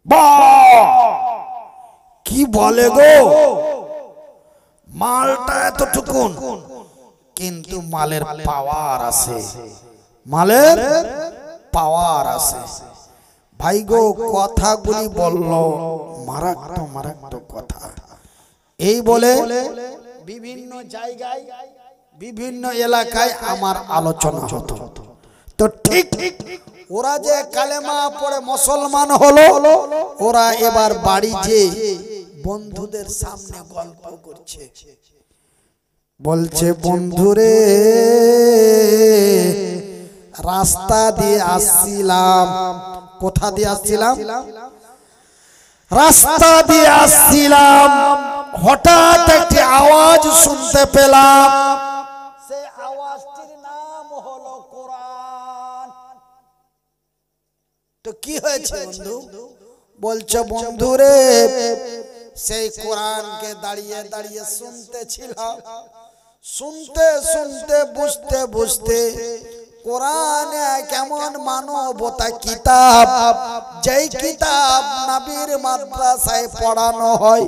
বাহ, কি বলে গো, মালটা এতটুকুন, কিন্তু মালের পাওয়ার আছে, মালের পাওয়ার আছে। ভাই গো, কথাগুলি বললো মারাত্মক মারাত্মক কথা। এই বলে বিভিন্ন জায়গায় বিভিন্ন এলাকায় আমার আলোচনা হতো। তো ঠিক ওরা যে কালেমা পড়ে মুসলমান হলো, ওরা এবার বাড়ি যে বন্ধুদের সামনে গল্প করছে, বলছে বন্ধুরে রাস্তা দিয়ে আসছিলাম। কোথা দিয়ে আসছিলাম? রাস্তা দিয়ে আসছিলাম, হঠাৎ একটি আওয়াজ শুনতে পেলাম। সেই আওয়াজটির নাম হলো কোরআন। তো কি হয়েছে বন্ধু? বলছে বন্ধুরে সেই কোরআনকে দাঁড়িয়ে দাঁড়িয়ে শুনতেছিলাম, শুনতে শুনতে বুঝতে বুঝতে কোরআন কেমন মানবতা কিতাব, যেই কিতাব নবীর মাদ্রাসায় পড়ানো হয়।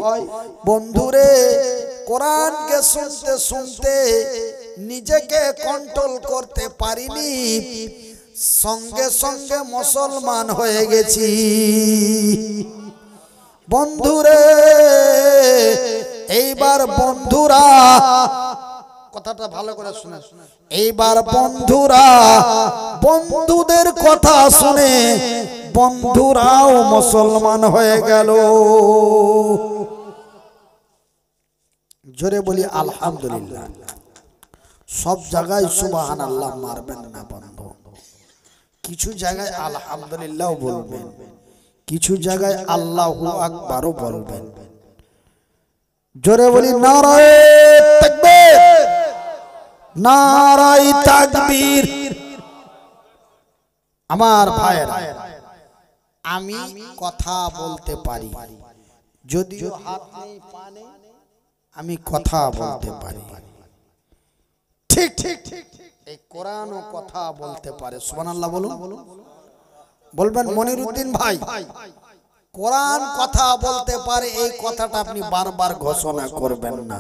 বন্ধুরে কোরআনকে শুনতে শুনতে নিজেকে কন্ট্রোল করতে পারিনি, সঙ্গে সঙ্গে মুসলমান হয়ে গেছি। বন্ধুরে এইবার বন্ধুরা কথাটা ভালো করে শুনে, এইবার বন্ধুরা বন্ধুদের কথা শুনে বন্ধুরাও মুসলমান হয়ে গেল। জোরে বলি আলহামদুলিল্লাহ। সব জায়গায় সুবহানাল্লাহ মারবেন না বন্ধু, কিছু জায়গায় আলহামদুলিল্লাহ বলবেন, কিছু জায়গায় আল্লাহু আকবারও বলবেন। জোরে বলি নারায়ে তাকবীর, নারায়ে তাকবীর। আমার ভাইয়েরা, আমি কথা বলতে পারি, যদিও হাত নেই পা নেই, আমি কথা বলতে পারি। ঠিক ঠিক এই কোরআনও কথা বলতে পারে। সুবহানাল্লাহ বলুন, বলবেন মনিরউদ্দিন ভাই কোরআন কথা বলতে পারে, এই কথাটা আপনি বারবার ঘোষণা করবেন না।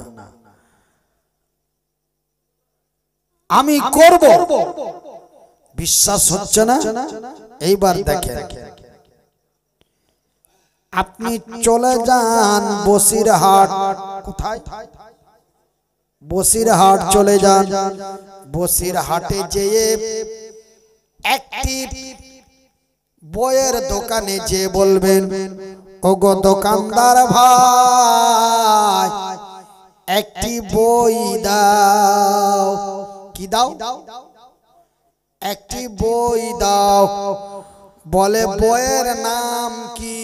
আমি করব, বিশ্বাস হচ্ছে না? এইবার দেখেন, আপনি চলে যান বসিরহাট। কোথায়? বসিরহাট চলে যান। বসিরহাটে যেয়ে একটি বইয়ের দোকানে যে বলবেন, ওগো দোকানদার ভাই একটি বই দাও। কি দাও? একটি বই দাও। বলে বইয়ের নাম কি?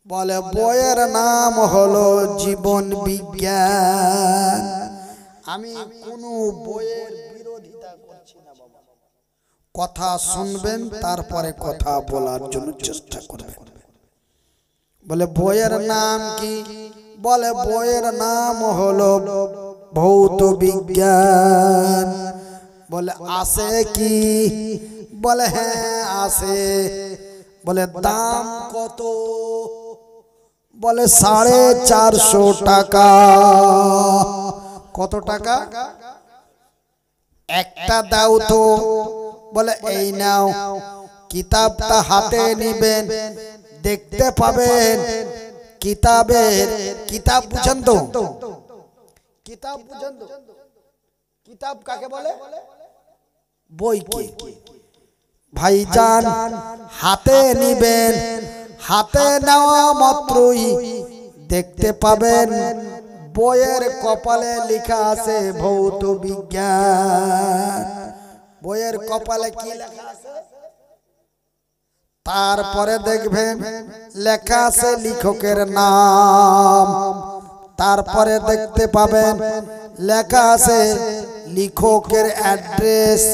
বলে বইয়ের নাম হলো জীবন বিজ্ঞান। আমি কোন বইয়ের বিরোধিতা করছি না বাবা, কথা শুনবেন তারপরে কথা বলার জন্য চেষ্টা করবেন। বলে বইয়ের নাম কি? বলে বইয়ের নাম হলো ভৌত বিজ্ঞান। বলে আছে কি? বলে হ্যাঁ আছে। বলে দাম কত? বলে 450 টাকা। কত টাকা? একটা দাও তো। বলে এই নাও। কিতাবটা হাতে নিবেন, দেখতে পাবেন কিতাবের, কিতাব বুঝেন তো? কিতাব বুঝেন তো? কিতাব কাকে বলে? বইকে। ভাইজান হাতে নিবেন, হাতে নেওয়া মাত্রই দেখতে পাবেন বইয়ের কপালে লেখা আছে ভৌত বিজ্ঞান। বইয়ের কপালে কি লেখা আছে? তারপরে দেখবেন লেখা আছে লেখকের নাম। তারপরে দেখতে পাবেন লেখা আছে লেখকের অ্যাড্রেস।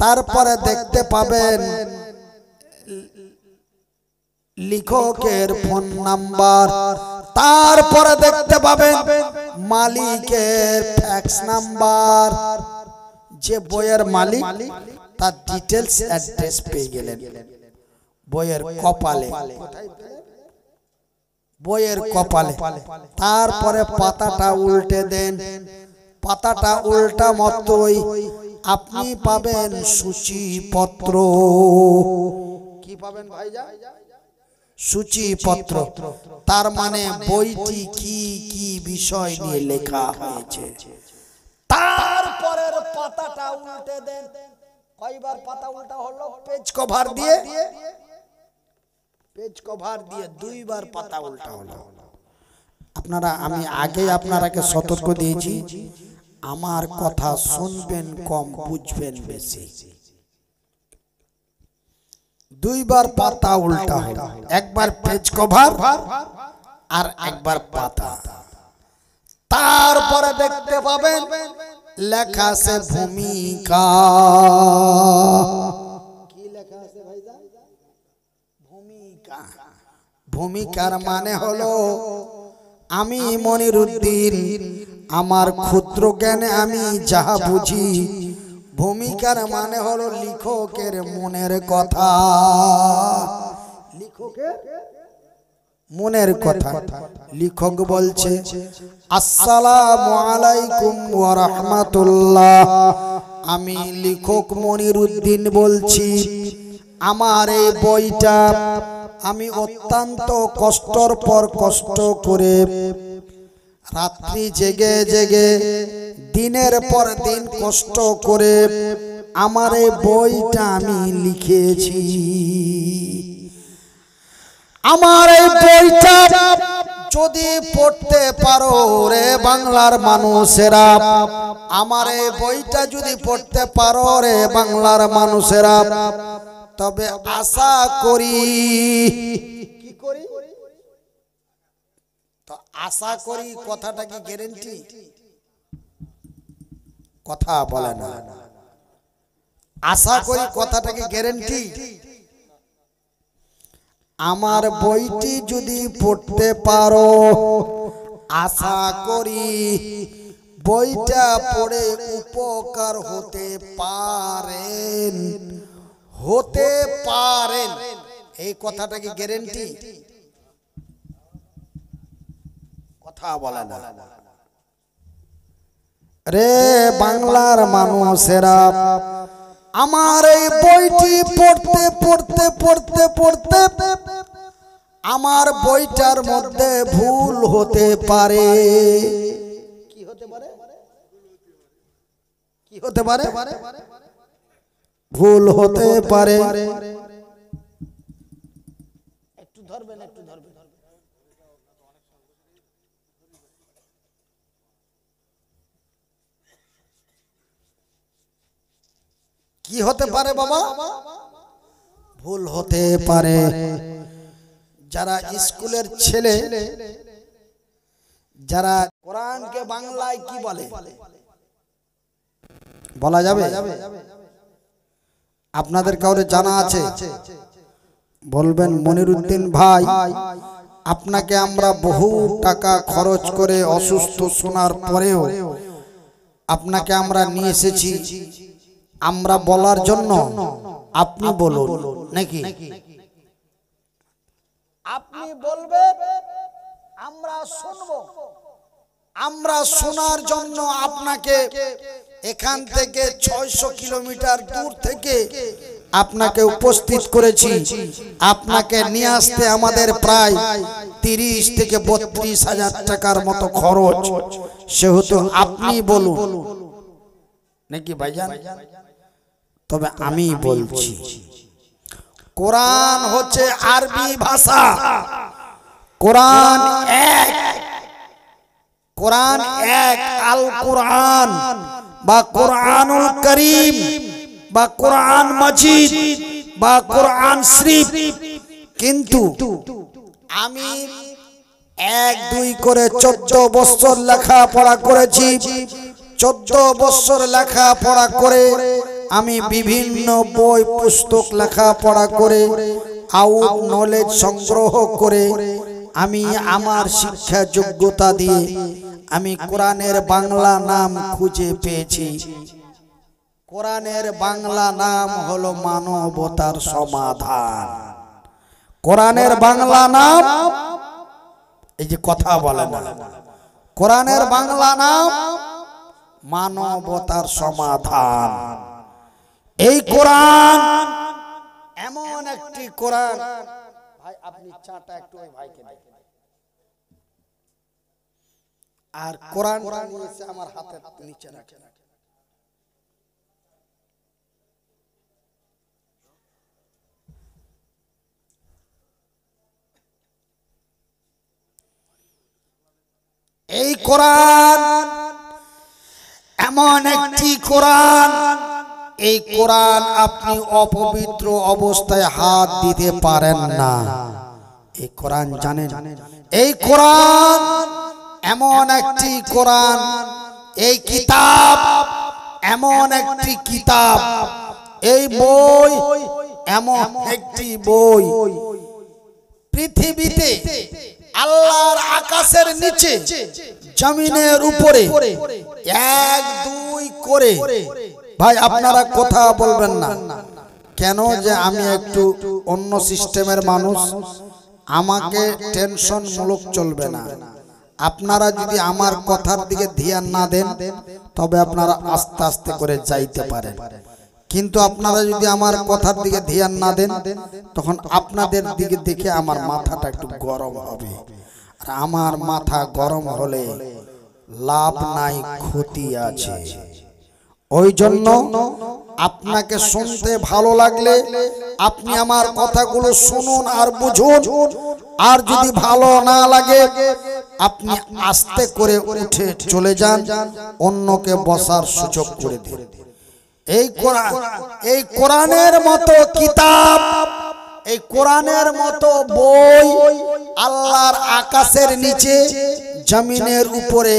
তারপরে দেখতে পাবেন লেখকের ফোন নাম্বার। তারপরে দেখতে পাবেন মালিকের ফ্যাক্স নাম্বার। যে বইয়ের মালিক তার ডিটেলস অ্যাড্রেস পেয়ে গেলেন। বইয়ের কপালে, বইয়ের কপালে। তারপরে পাতাটা উল্টে দেন, পাতাটা উল্টা মতই আপনি পাবেন সূচিপত্র। কি পাবেন ভাইজান? সূচিপত্র। তার মানে বইটি কি কি বিষয় নিয়ে লেখা হয়েছে। তারপরের পাতাটা উল্টে দেন। কয়বার পাতা উল্টা হলো? পেজ কভার দিয়ে, পেজ কভার দিয়ে দুইবার পাতা উল্টা হলো। আপনারা, আমি আগে আপনারাকে সতর্ক দিয়েছি, আমার কথা শুনবেন কম, বুঝবেন বেশি। দুইবার পাতা উল্টা হলো, একবার পেজ কভার আর একবার পাতা। তারপরে দেখতে পাবেন লেখা আছে ভূমিকা। কি লেখা আছে ভাইজান? ভূমিকা। ভূমিকার মানে হলো, আমি মনিরুদ্দিন আমার ক্ষুদ্র জ্ঞানে আমি যাহা বুঝি, ভূমিকার মানে হলো লেখকের মনের কথা। লেখকের মনের কথা। লেখক বলছে, আসসালামু আলাইকুম ওয়া রাহমাতুল্লাহ, আমি লেখক মনিরুদ্দিন বলছি, আমার এই বইটা আমি অত্যন্ত কষ্টর পর কষ্ট করে রাত্রি জেগে জেগে দিনের পর দিন কষ্ট করে আমার এই বইটা আমি লিখেছি। আমার এই বইটা যদি পড়তে পারো রে বাংলার মানুষেরা, আমার এই বইটা যদি পড়তে পারো রে বাংলার মানুষেরা, তবে আশা করি, কি করি তো আশা করি কথাটা কি গ্যারান্টি? কথা বলে না। আশা করি কথাটা কি গ্যারান্টি? আমার বইটি যদি পড়তে পারো, আশা করি বইটা পড়ে উপকার হতে পারেন, হতে পারেন। এই কথাটা কি গ্যারান্টি? কথা বলে না রে বাংলার মানুষেরা। আমার এই বইটি পড়তে পড়তে পড়তে পড়তে আমার বইটার মধ্যে ভুল হতে পারে। কি হতে পারে? কি হতে পারে? ভুল হতে পারে। একটু ধরবেন, একটু ধরবেন। কি হতে পারে বাবা? ভুল হতে পারে। যারা স্কুলের ছেলে, যারা কোরআনকে বাংলায় কি বলে বলা যাবে? আপনাদের কাউরে জানা আছে? বলবেন মনিরুদ্দিন ভাই, আপনাকে আমরা বহু টাকা খরচ করে অসুস্থ শোনার পরেও আপনাকে আমরা নিয়ে এসেছি আমরা বলার জন্য, আপনি বলুন নাকি? আপনি বলবেন, আমরা শুনবো। আমরা শোনার জন্য আপনাকে এখান থেকে 600 কিলোমিটার দূর থেকে আপনাকে উপস্থিত করেছি। আপনাকে নিয়ে আসতে আমাদের প্রায় 30 থেকে 32 হাজার টাকার মতো খরচ। সেহেতু আপনি বলুন নাকি ভাইজান? তবে আমি বলছি, কোরআন হচ্ছে আরবি ভাষা। কোরআন এক, কোরআন এক। আল কোরআন বা কোরআনুল করিম বা কোরআন মাজিদ বা কোরআন শরীফ। কিন্তু আমি 1-2 করে 14 বছর লেখাপড়া করেছি। 14 বছর লেখাপড়া করে আমি বিভিন্ন বই পুস্তক লেখাপড়া করে আউট নলেজ সংগ্রহ করে আমি আমার শিক্ষা যোগ্যতা দিয়ে আমি কোরআনের বাংলা নাম খুঁজে পেয়েছি। কোরআনের বাংলা নাম হলো মানবতার সমাধান। কোরআনের বাংলা নাম, এই যে কথা বলে না, কোরআনের বাংলা নাম মানবতার সমাধান। এই কোরআন এমন একটি কোরআন, ভাই আপনি চাটা একটু ওই ভাইকে দেন। আর কোরআনটা নিয়েছে আমার হাতের নিচে রাখেন। এই কোরআন এমন একটি কোরআন, এই কোরআন আপনি অপবিত্র অবস্থায় হাত দিতে পারেন না। এই কোরআন জানেন, এই কোরআন এমন একটি কোরআন, এই কিতাব এমন একটি কিতাব, এই বই এমন একটি বই, পৃথিবীতে আল্লাহর আকাশের নিচে জমিনের উপরে এক দুই করে, ভাই আপনারা কথা বলবেন না কেন? যে আমি একটু অন্য সিস্টেমের মানুষ, আমাকে টেনশন মূলক চলবে না। আপনারা যদি আমার কথার দিকে ধ্যান না দেন তবে আপনারা আস্তে আস্তে করে যাইতে পারেন, কিন্তু আপনারা যদি আমার কথার দিকে ধ্যান না দেন তখন আপনাদের দিকে দেখে আমার মাথাটা একটু গরম হবে। আর আমার মাথা গরম হলে লাভ নাই, ক্ষতি আছে। ওই জন্য আপনাকে শুনতে ভালো লাগলে আপনি আমার কথাগুলো শুনুন আর বুঝুন, আর যদি ভালো না লাগে আপনি আস্তে করে উঠে চলে যান, অন্যকে বসার সুযোগ করে দিন। এই কোরআন, এই কোরআনের মতো কিতাব, এই কোরআনের মতো বই আল্লাহর আকাশের নিচে জমিনের উপরে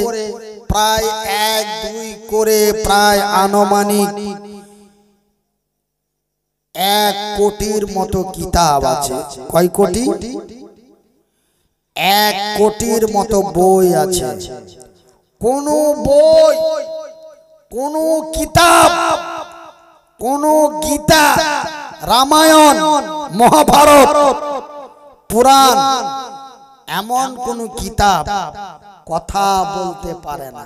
প্রায় এক দুই করে প্রায় আনুমানিক 1 কোটির মতো কিতাব আছে। কয় কোটি? 1 কোটির মতো বই আছে। কোন বই, কোন কিতাব, কোন গীতা, রামায়ণ, মহাভারত, পুরাণ, এমন কোন কিতাব কথা বলতে পারে না,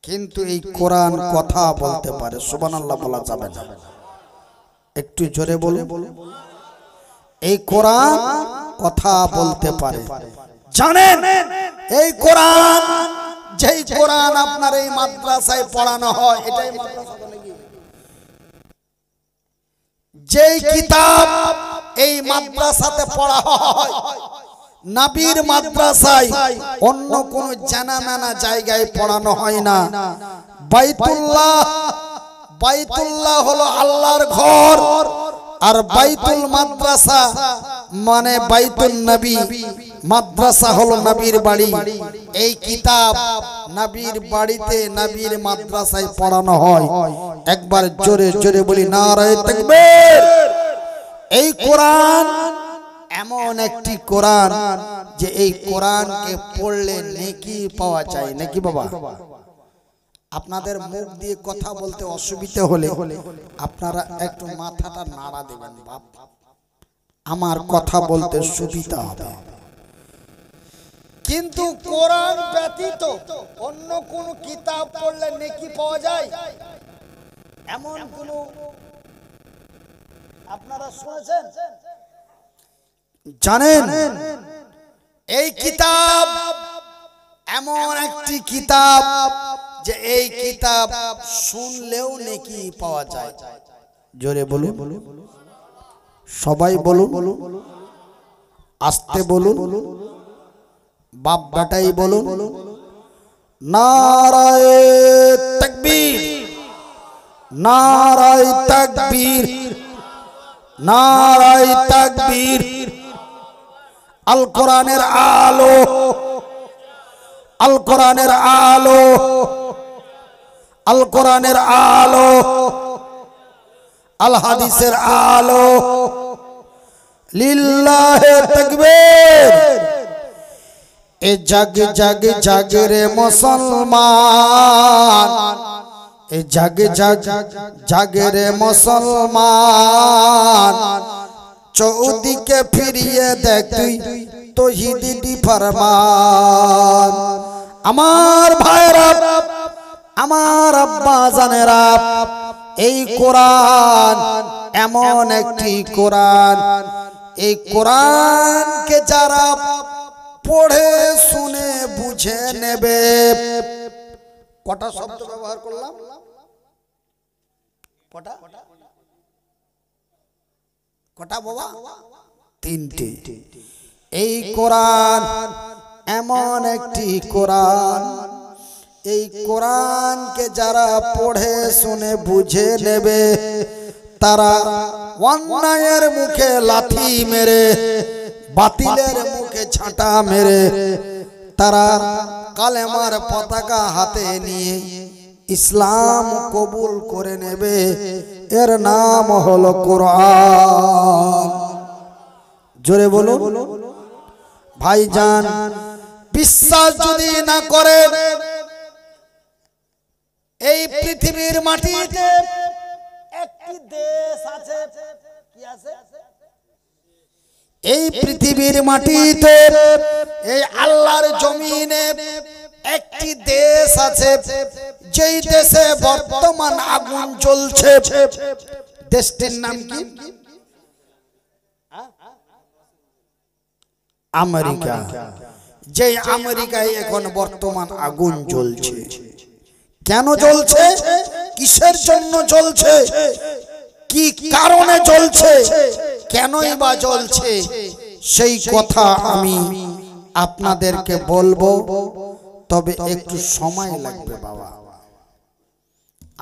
কিন্তু এই কোরআন কথা বলতে পারে। সুবহানাল্লাহ বলা যাবে না? একটু জোরে বলুন। এই কোরআন কথা বলতে পারে। জানেন এই কোরআন, যেই কোরআন আপনার এই মাদ্রাসায় পড়ানো হয়, এটাই মাদ্রাসা নাকি? যেই কিতাব এই মাদ্রাসাতে পড়া হয়, নবীর মাদ্রাসায় অন্য কোন জানামানা জায়গায় পড়ানো হয় না। বাইতুল্লাহ, বাইতুল্লাহ হলো আল্লাহর ঘর, আর বাইতুল মাদ্রাসা মানে বাইতুল নবী, মাদ্রাসা হলো নবীর বাড়ি। এই কিতাব নবীর বাড়িতে, নবীর মাদ্রাসায় পড়ানো হয়। একবার জোরে জোরে বলি নারায়ে তাকবীর। এই কোরআন এমন একটি কোরআন যে এই কোরআনকে পড়লে নেকি পাওয়া যায়। নাকি বাবা? আপনাদের মুখ দিয়ে কথা বলতে অসুবিধা হলে আপনারা একটু মাথাটা নাড়া দেবেন, বাপ আমার কথা বলতে সুবিধা হবে। কিন্তু কোরআন ব্যতীত অন্য কোন কিতাব পড়লে নেকি পাওয়া যায় এমন কোন আপনারা শুনেছেন? জানেন এই কিতাব এমন একটি কিতাব যে এই কিতাব শুনলেও নেকি পাওয়া যায়। জোরে বলুন, সবাই বলুন, আস্তে বলুন, বাপ বেটাই বলুন। নারায়ে তাকবীর, নারায়ে তাকবীর, নারায়ে তাকবীর। আল কোরআনের আলো, আল কোরআনের আলো, আল কোরআনের আলো, আল হাদিসের আলো। লিল্লাহে তাকবীর। এ জাগ জাগ জাগ রে মুসলমান, এ জাগ জাগ জাগ রে মুসলমান, চৌদিকে ফিরিয়ে দেখ তুই তৌহিদি ফরমান। আমার ভাইরা, আমার আব্বা জানেরা, এই কোরআন এমন একটি কোরআন, এই কোরআনকে যারা পড়ে শুনে বুঝে নেবে। কটা শব্দ ব্যবহার করলাম? কটা কটা বাবা? তিনটে। এই কোরআন এমন একটি কোরআন, এই কোরআনকে যারা পড়ে শুনে বুঝে নেবে, তারা অন্যায়ের মুখে লাথি মেরে, বাতিলের মুখে ঝাঁটা মেরে, তারা কালেমার পতাকা হাতে নিয়ে ইসলাম কবুল করে নেবে। এর নাম হলো কোরআন। জোরে বলো ভাইজান। বিশ্বাস যদি না করে, এই পৃথিবীর মাটিতে একটি দেশ আছে। কি আছে? এই পৃথিবীর মাটিতে, এই আল্লাহর জমিনে একটি দেশ আছে, যেই দেশে বর্তমান আগুন জ্বলছে। দেশটির নাম কি? আমেরিকা। যে আমেরিকায় এখন বর্তমান আগুন জ্বলছে। কেন জ্বলছে? কিসের জন্য জ্বলছে? কি কারণে জ্বলছে? কেনই বা জ্বলছে? সেই কথা আমি আপনাদেরকে বলবো, তবে একটু সময় লাগবে বাবা।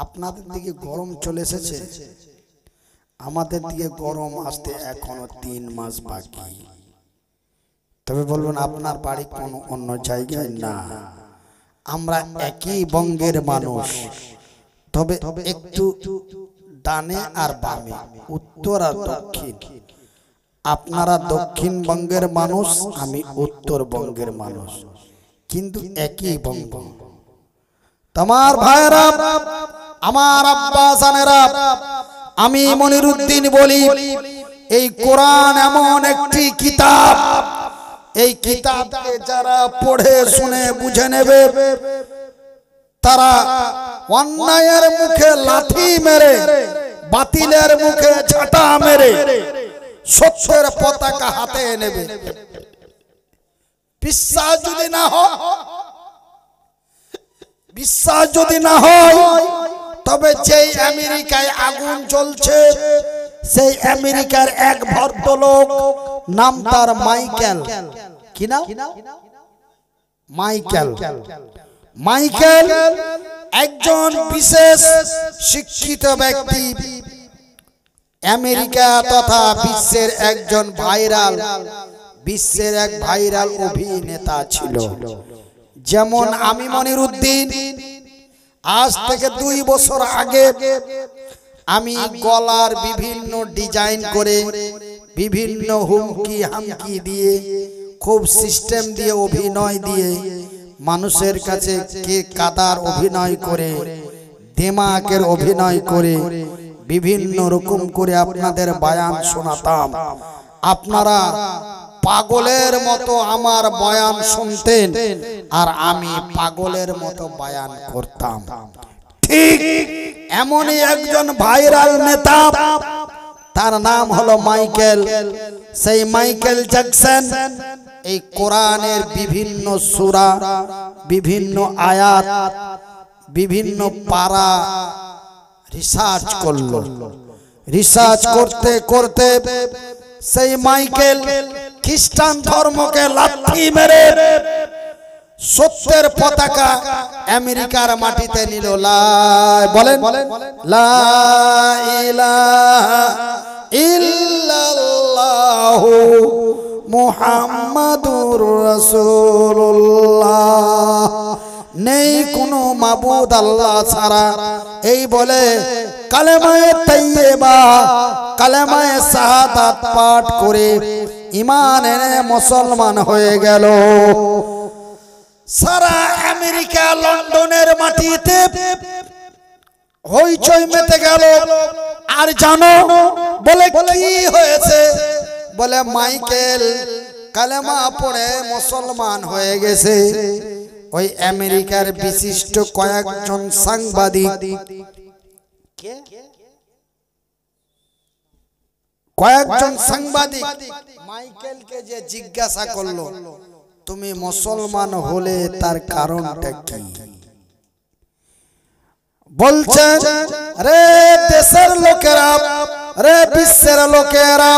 আপনাদের দিকে গরম চলে এসেছে, আমাদের দিকে গরম আসতে এখনো 3 মাস বাকি। তবে বলবেন আপনার বাড়ি কোন অন্য জায়গায়? না, আমরা একই বঙ্গের মানুষ, তবে একটু ডানে আর বামে, উত্তর আর দক্ষিণ। আপনারা দক্ষিণবঙ্গের মানুষ, আমি উত্তরবঙ্গের মানুষ, কিন্তু একই বঙ্গ। তোমার ভাইরা, আমার আব্বা জানেরা, আমি মনিরুদ্দিন বলি, এই কোরআন এমন একটি কিতাব, এই কিতাবকে যারা পড়ে শুনে বুঝে নেবে, তারা অন্যায়ের মুখে লাথি মেরে, বাতিলের মুখে ঝাঁটা মেরে সত্যের পতাকা হাতে নেবে। বিশ্বাস যদি না হয়, বিশ্বাস যদি না হয়, তবে যেই আমেরিকায় আগুন জ্বলছে, সেই আমেরিকার এক ভদ্রলোক, নাম তার মাইকেল। কি নাম? মাইকেল। মাইকেল একজন বিশেষ শিক্ষিত ব্যক্তি, আমেরিকা তথা বিশ্বের একজন ভাইরাল, বিশ্বের এক ভাইরাল অভিনেতা ছিল। যেমন আমি মনিরুদ্দিন আজ থেকে 2 বছর আগে আমি গলার বিভিন্ন ডিজাইন করে, বিভিন্ন হুমকি হামকি দিয়ে, খুব সিস্টেম দিয়ে, অভিনয় দিয়ে, মানুষের কাছে কে কাদার অভিনয় করে, দিমাগের অভিনয় করে, বিভিন্ন রকম করে আপনাদের বয়ান শোনাতাম। আপনারা পাগলের মতো আমার বয়ান শুনতেন, আর আমি পাগলের মতো বয়ান করতাম। ঠিক এমনই একজন ভাইরাল নেতা, তার নাম হলো মাইকেল। সেই মাইকেল জ্যাকসন এই কোরআনের বিভিন্ন সূরা, বিভিন্ন আয়াত, বিভিন্ন পারা রিসার্চ করলো। রিসার্চ করতে করতে সেই মাইকেল খ্রিস্টান ধর্মকে লাথি মেরে সত্যের পতাকা আমেরিকার মাটিতে নিল। বলেন লা ইলাহা ইল্লাল্লাহু মুহাম্মাদুর রাসূলুল্লাহ, নেই কোনো মাবুদ আল্লাহ ছাড়া, এই বলে কালেমায়ে তাইয়্যিবা, কালেমায়ে শাহাদাত পাঠ করে ঈমান এনে মুসলমান হয়ে গেল। সারা আমেরিকা, লন্ডনের মাটিতে হইচই মেতে গেল। আর জানো বলে কি হয়েছে? বলে মাইকেল কালেমা পড়ে মুসলমান হয়ে গেছে। ওই আমেরিকার বিশিষ্ট কয়েকজন সাংবাদিক মাইকেলকে যে জিজ্ঞাসা করলো, তুমি মুসলমান হলে তার কারণটা কি? বলছে, রে দেশের লোকেরা, রে বিশ্বের লোকেরা,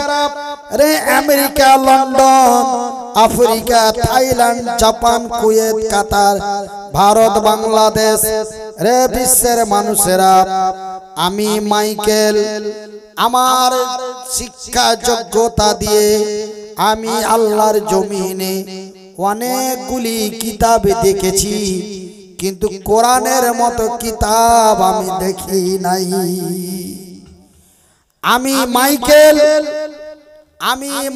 রে America, London, Africa, Thailand, Japan, Kuwait, Qatar, Bharat, Bangladesh, রে বিশ্বের মানুষেরা, আমি মাইকেল আমার শিক্ষা যোগ্যতা দিয়ে আমি আল্লাহর জমিনে অনেকগুলি কিতাব দেখেছি, কিন্তু কোরআনের মতো কিতাব আমি দেখি নাই। আমি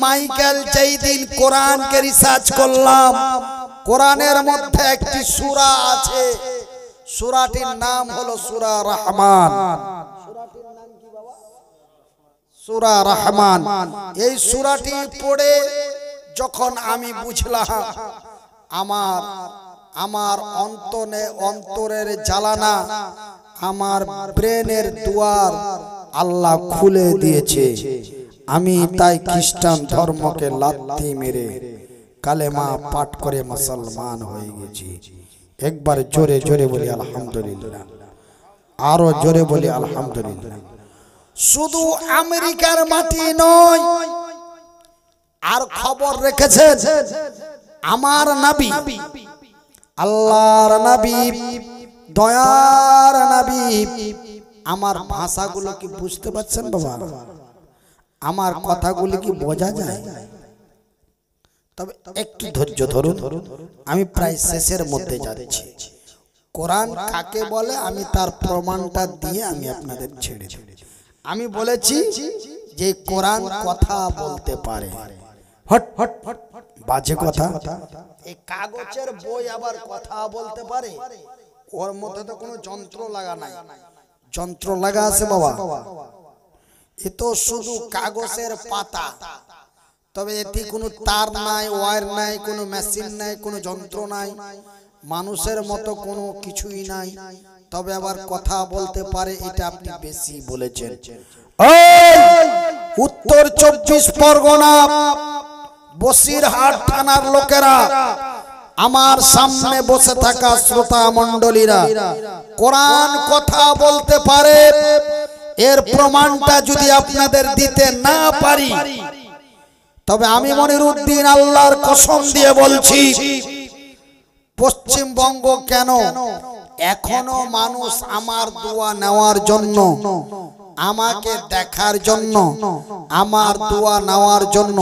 মাইকেল যেই দিন কোরআনকে রিসার্চ করলাম, কোরআনের মধ্যে একটি সূরা আছে, সূরাটির নাম হলো সূরা রহমান। সূরা রহমান, এই সূরাটি পড়ে যখন আমি বুঝলাম আমার অন্তরের জ্বালানা, আমার ব্রেনের দুয়ার আল্লাহ খুলে দিয়েছে। আমি তাই খ্রিস্টান ধর্মকে লাথি মেরে কালেমা পাঠ করে মুসলমান হয়ে গেছি। একবার জোরে জোরে বলি আলহামদুলিল্লাহ, আরো জোরে বলি আলহামদুলিল্লাহ। শুধু আমেরিকার মাটি নয়, আর খবর রেখেছেন আমার নবী, আল্লাহর নবী, দয়ার নবী। আমার ভাষাগুলো কি বুঝতে পারছেন বাবা? আমার কথাগুলো কি বোঝা যায়? তবে একটু ধৈর্য ধরুন, আমি প্রায় শেষের মধ্যে যাচ্ছি। কোরআন কাকে বলে আমি তার প্রমাণটা দিয়ে আমি আপনাদের ছেড়ে দেব। আমি বলেছি যে কোরআন কথা বলতে পারে। হট হট হট বাজে কথা। এই কাগজের বই আবার কথা বলতে পারে? ওর মধ্যে তো কোনো যন্ত্র লাগা নাই। যন্ত্র লাগা আছে বাবা? এ তো শুধু কাগজের পাতা, তবে এতে কোনো তার নাই, ওয়্যার নাই, কোনো মেশিন নাই, কোনো যন্ত্র নাই, মানুষের মতো কোনো কিছুই নাই, তবে আবার কথা বলতে পারে। এটা আপনি বেশি বলেছেন। উত্তর 24 পরগনা বসিরহাট থানার লোকেরা, আমার সামনে বসে থাকা শ্রোতা মণ্ডলীরা, কোরআন কথা বলতে পারে, এর প্রমাণটা যদি আপনাদের দিতে না পারি, তবে আমি মনিরউদ্দিন আল্লাহর কসম দিয়ে বলছি, পশ্চিমবঙ্গ কেন এখনো মানুষ আমার দোয়া নেওয়ার জন্য, আমাকে দেখার জন্য, আমার দোয়া নেওয়ার জন্য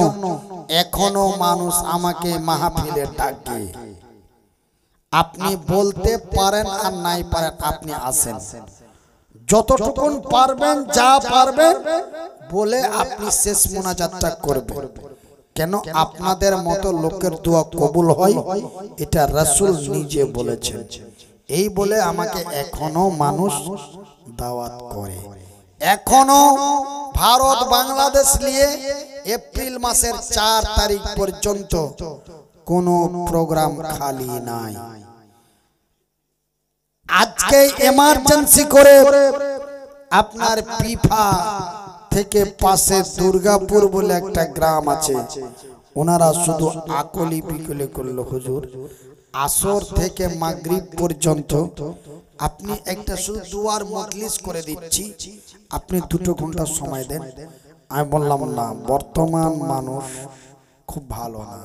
এখনো মানুষ আমাকে মাহফিলে ডাকে। আপনি বলতে পারেন আর নাই পারেন, আপনি আসেন, যতটুকুন পারবেন, যা পারবেন বলে আপনি শেষ মোনাজাতটা করবেন। কেন আপনাদের মতো লোকের দোয়া কবুল হয়, এটা রাসূল নিজে বলেছেন। এই বলে আমাকে এখনো মানুষ দাওয়াত করে। এখনো ভারত বাংলাদেশ নিয়ে এপ্রিল মাসের 4 তারিখ পর্যন্ত কোনো প্রোগ্রাম খালি নাই। আজকে এমার্জেন্সি করে আপনার পিফা থেকে পাশে দুর্গাপুর বলে একটা গ্রাম আছে, ওনারা শুধু আকলি বিকলি করলো, হুজুর আসর থেকে মাগরিব পর্যন্ত আপনি একটা শুধু দুয়ার মজলিস করে দিচ্ছি, আপনি 2 ঘন্টা সময় দেন। আমি বললাম না, বর্তমান মানুষ খুব ভালো না।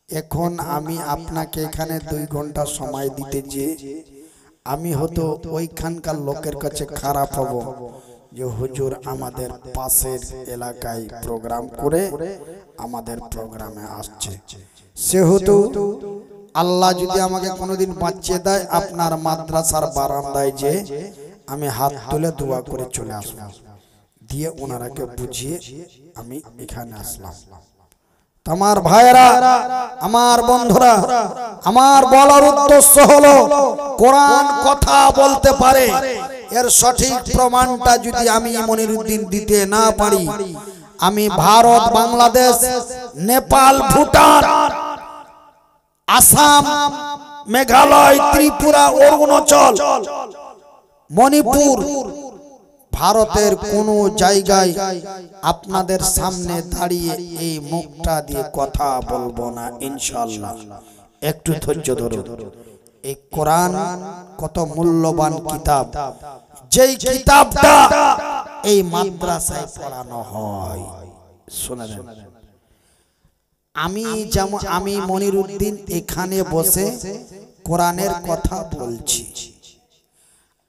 এখন আমি আপনাকে এখানে 2 ঘন্টা সময় দিতে যে আমি হয়তো ওইখানকার লোকের কাছে খারাপ হব যে হুজুর আমাদের পাশের এলাকায় প্রোগ্রাম করে আমাদের প্রোগ্রামে আসছে। সেহেতু আল্লাহ যদি আমাকে কোনোদিন বাঁচিয়ে দেয়, আপনার মাদ্রাসার বারান্দায় যে আমি হাত তুলে দোয়া করে চলে আসব, দিয়ে ওনারাকে বুঝিয়ে আমি এখানে আসলাম। আমার ভাইরা, আমার বন্ধুরা, আমার বলার উদ্দেশ্য হলো কোরআন কথা বলতে পারে, এর সঠিক প্রমাণটা যদি আমি মনিরউদ্দিন দিতে না পারি, আমি ভারত, বাংলাদেশ, নেপাল, ভুটান, আসাম, মেঘালয়, ত্রিপুরা, অরুণাচল, মণিপুর, ভারতের কোন জায়গায় আপনাদের সামনে দাঁড়িয়ে এই মুখটা দিয়ে কথা বলবো না ইনশাআল্লাহ। একটু ধৈর্য ধরুন। এই কোরআন কত মূল্যবান কিতাব, যেই কিতাবটা এই মাদ্রাসায় পড়ানো হয়। শুনে নেন, আমি মনিরউদ্দিন এখানে বসে কোরআনের কথা বলছি,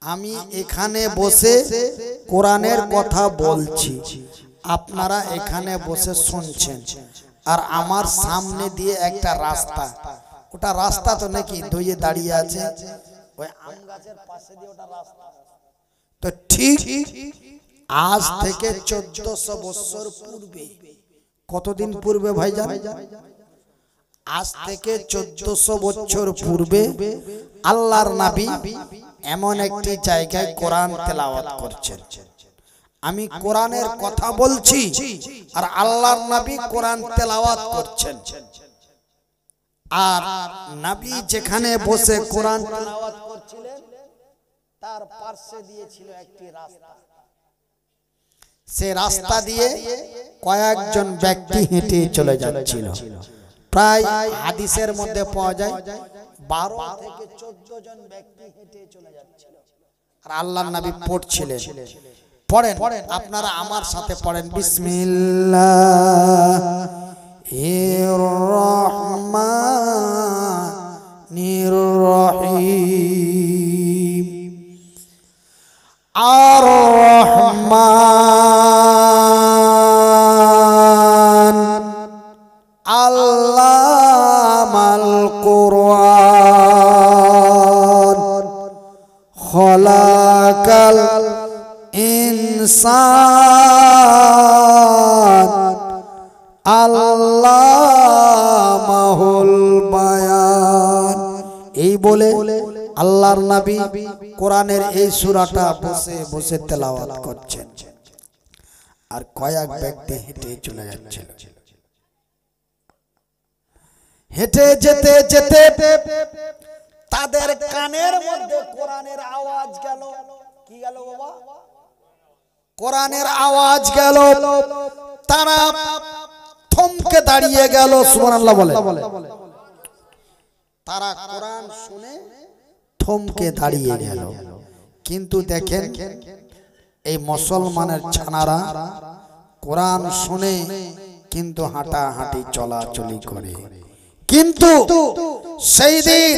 আমি এখানে বসে কোরআনের কথা বলছি, আপনারা এখানে বসে শুনছেন। আর আমার সামনে দিয়ে একটা রাস্তা, ওটা রাস্তা তো নাকি ধুয়ে দাঁড়িয়ে আছে, ওই আম গাছের পাশে দিয়ে ওটা রাস্তা। তো ঠিক আজ থেকে 1400 বছর পূর্বে, কতদিন পূর্বে ভাইজান? আজ থেকে 1400 বছর পূর্বে আল্লাহর নবী এমন একটি জায়গায় কোরআন তেলাওয়াত করছেন। আমি কোরআনের কথা বলছি আর আল্লাহর নবী কোরআন তেলাওয়াত করছেন। আর নবী যেখানে বসে কোরআন তেলাওয়াত করছিলেন তার পাশে দিয়ে ছিল একটি রাস্তা। সে রাস্তা দিয়ে কয়েকজন ব্যক্তি হেঁটে চলে যাচ্ছিল। প্রায় হাদিসের মধ্যে পাওয়া যায় 12 থেকে 14 জন ব্যক্তি হেঁটে চলে যাচ্ছিল। আর আল্লাহর নবী পড়ছিলেন। পড়েন, আপনারা আমার সাথে পড়েন। বিসমিল্লাহির রহমানির রহিম। আর রহমান আল্লামাল কুরআন খলাকাল ইনসান আল্লামাহুল বায়ান। এই বলে আল্লাহর নবী কোরআনের এই সূরাটা বসে বসে তেলাওয়াত করছেন। আর কয়েক ব্যক্তি হেঁটে চলে যাচ্ছিল। হেঁটে যেতে যেতে তাদের কানের মধ্যে কোরআনের আওয়াজ গেল। কি গেল বাবা? কোরআনের আওয়াজ গেল। তারা থমকে দাঁড়িয়ে গেল। সুবহানাল্লাহ বলে। তারা কোরআন শুনে থমকে দাঁড়িয়ে গেল। কিন্তু দেখেন এই মুসলমানের ছানারা কোরআন শুনে কিন্তু হাঁটাহাঁটি চলাচলি করে। কিন্তু সেই দিন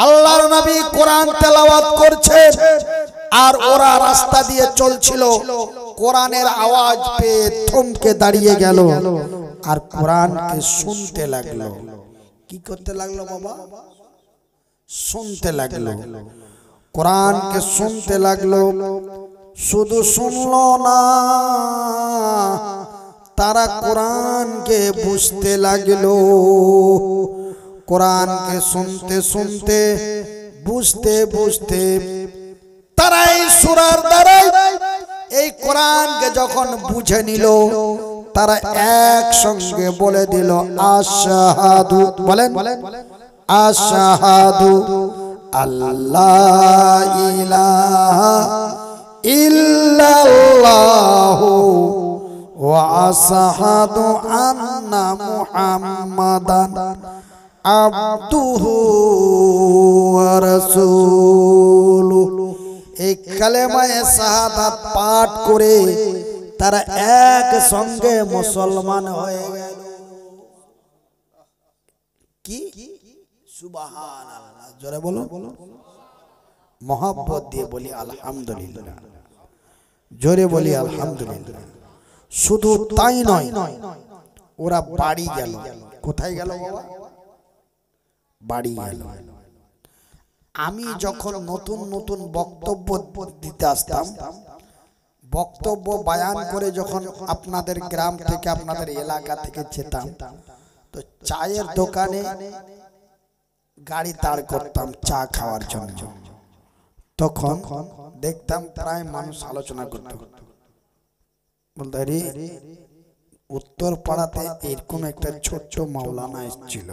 আল্লাহর নবী কোরআন তেলাওয়াত করছেন আর ওরা রাস্তা দিয়ে চলছিল। কোরআনের আওয়াজ পেয়ে থমকে দাঁড়িয়ে গেল আর কোরআনকে শুনতে লাগলো। কি করতে লাগলো বাবা? শুনতে লাগলো। কোরআনকে শুনতে লাগলো। শুধু শুনলো না, তারা কোরআনকে বুঝতে লাগলো। কোরআনকে শুনতে শুনতে বুঝতে বুঝতে তারা এই সূরার দ্বারা এই কোরআনকে যখন বুঝে নিল, তারা একসঙ্গে বলে দিল আশহাদু। বলেন আশহাদু আল্লাহ ইলাহা ইল্লাল্লাহু ওয়া আশহাদু আন্না মুহাম্মাদান আবদুহু ওয়া রাসূলুহু। এই কালেমায়ে শাহাদাত পাঠ করে তারা একসঙ্গে মুসলমান হয়ে গেল। কি? সুবহানাল্লাহ। জোরে বলো। মোহাব্বত দিয়ে বলি আলহামদুলিল্লাহ। জোরে বলি আলহামদুলিল্লাহ। শুধু তাই নয়, ওরা বাড়ি গেল। কোথায় গেল বাবা? বাড়ি গেল। আমি যখন নতুন নতুন বক্তব্য দিতে আসতাম, বক্তব্য বয়ান করে যখন আপনাদের গ্রাম থেকে আপনাদের এলাকা থেকে যেতাম, তো চায়ের দোকানে গাড়ি দাঁড় করতাম চা খাওয়ার জন্য। তখন দেখতাম প্রায় মানুষ আলোচনা করত, বলতো রে উত্তর পাড়াতে এরকম একটা ছোট্ট মাওলানা এসেছিল।